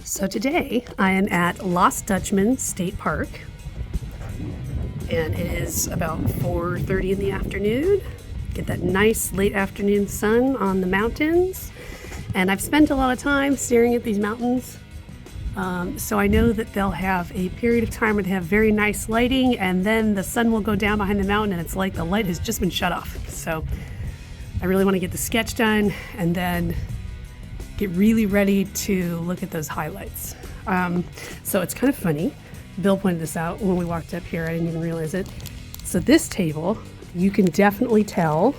So today I am at Lost Dutchman State Park, and it is about 4:30 in the afternoon. Get that nice late afternoon sun on the mountains, and I've spent a lot of time staring at these mountains. So I know that they'll have a period of time where they have very nice lighting, and then the sun will go down behind the mountain and it's like the light has just been shut off. So I really want to get the sketch done and then get really ready to look at those highlights. So it's kind of funny. Bill pointed this out when we walked up here. I didn't even realize it. So this table, you can definitely tell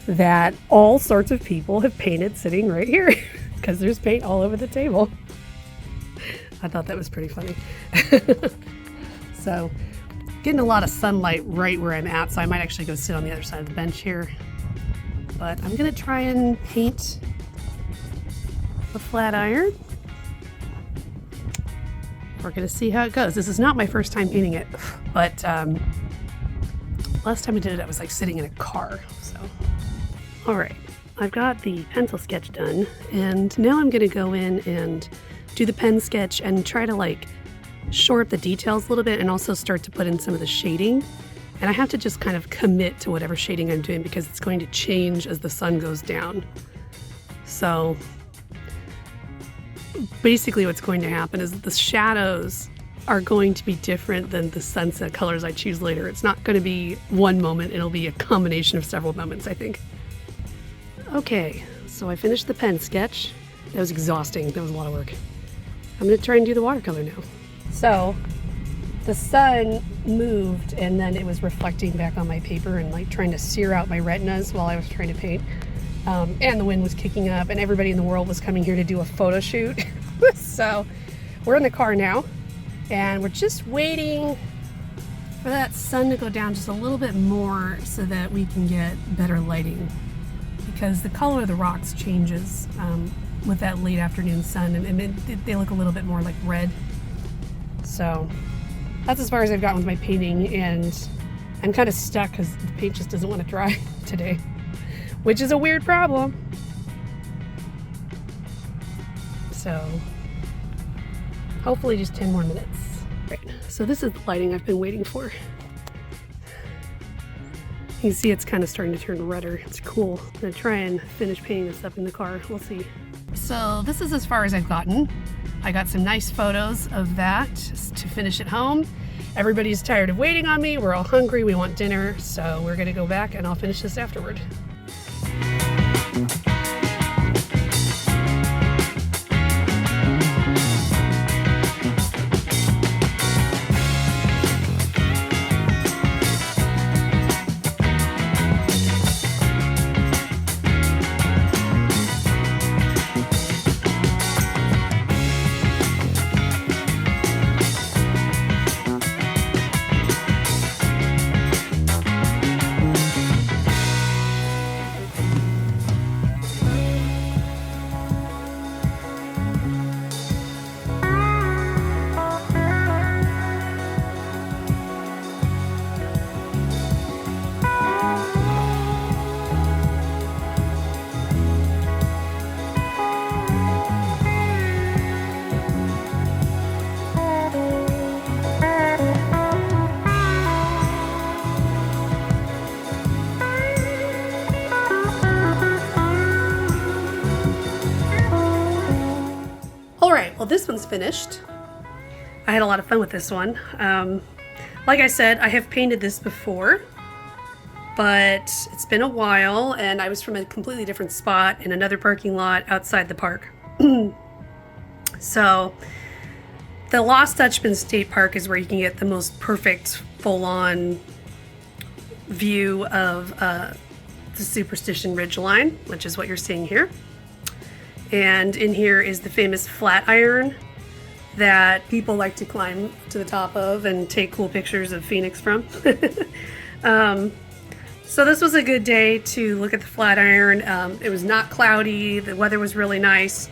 that all sorts of people have painted sitting right here because there's paint all over the table. I thought that was pretty funny. So getting a lot of sunlight right where I'm at, so I might actually go sit on the other side of the bench here. But I'm gonna try and paint a flat iron. We're gonna see how it goes. This is not my first time painting it, but last time I did it, I was like sitting in a car. So, all right, I've got the pencil sketch done, and now I'm gonna go in and do the pen sketch and try to like shore up the details a little bit and also start to put in some of the shading. And I have to just kind of commit to whatever shading I'm doing because it's going to change as the sun goes down. So basically what's going to happen is that the shadows are going to be different than the sunset colors I choose later. It's not going to be one moment, it'll be a combination of several moments, I think. Okay, so I finished the pen sketch. That was exhausting, that was a lot of work. I'm gonna try and do the watercolor now. So the sun moved and then it was reflecting back on my paper and like trying to sear out my retinas while I was trying to paint. And the wind was kicking up and everybody in the world was coming here to do a photo shoot. So we're in the car now and we're just waiting for that sun to go down just a little bit more so that we can get better lighting, because the color of the rocks changes with that late afternoon sun, and they look a little bit more like red. So that's as far as I've gotten with my painting, and I'm kind of stuck because the paint just doesn't want to dry today, which is a weird problem. So hopefully just 10 more minutes. Right, so this is the lighting I've been waiting for. You can see it's kind of starting to turn redder. It's cool. I'm gonna try and finish painting this up in the car. We'll see. So this is as far as I've gotten. I got some nice photos of that to finish at home. Everybody's tired of waiting on me. We're all hungry. We want dinner. So we're gonna go back and I'll finish this afterward. Well, this one's finished. I had a lot of fun with this one. Like I said, I have painted this before, but it's been a while and I was from a completely different spot in another parking lot outside the park. So the Lost Dutchman State Park is where you can get the most perfect full-on view of the Superstition ridgeline, which is what you're seeing here. And in here is the famous flat iron that people like to climb to the top of and take cool pictures of Phoenix from. So this was a good day to look at the flat iron. It was not cloudy, the weather was really nice.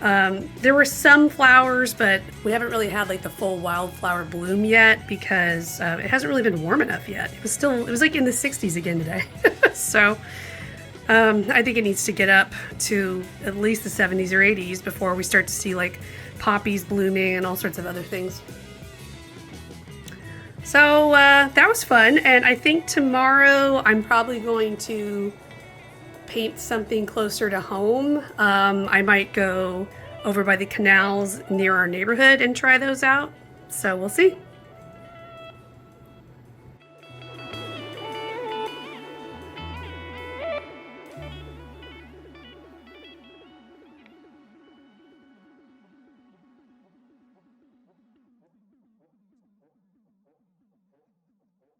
There were some flowers, but we haven't really had like the full wildflower bloom yet because it hasn't really been warm enough yet. It was like in the 60s again today. So I think it needs to get up to at least the 70s or 80s before we start to see like poppies blooming and all sorts of other things. So that was fun, and I think tomorrow I'm probably going to paint something closer to home. I might go over by the canals near our neighborhood and try those out, so we'll see.